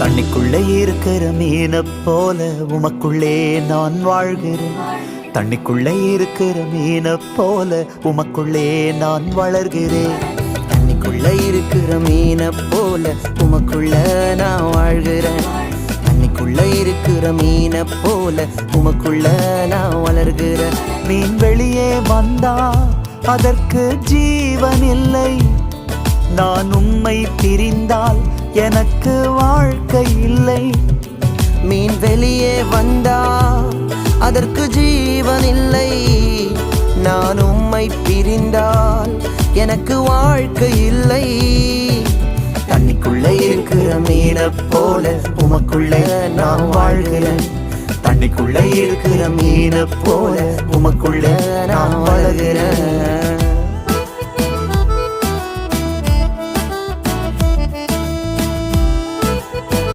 தண்ணிக்குள்ளே இருக்கிற மீனை போல உமக்குள்ளே நான் வாழ்கிறேன். தண்ணிக்குள்ளே இருக்கிற மீனை போல உமக்குள்ளே நான் வளர்கிறேன். தண்ணிக்குள்ள இருக்கிற மீனை போல உமக்குள்ள நான் வாழ்கிறேன். தண்ணிக்குள்ள இருக்கிற மீனை போல உமக்குள்ள நான் வளர்கிறேன். மீன் வெளியே வந்தா அதற்கு ஜீவன் இல்லை. நான் உம்மை பிரிந்தால் எனக்கு வாழ்க்கை இல்லை. மீன் வெளியே வந்தா அதற்கு ஜீவன் இல்லை. நான் உம்மை பிரிந்தால் எனக்கு வாழ்க்கை இல்லை. தண்ணிக்குள்ள இருக்கிற மீனை போல உமக்குள்ள நான் வாழ்கிறேன். தண்ணிக்குள்ள இருக்கிற மீனை போல உமக்குள்ள நான் வளர்கிறேன்.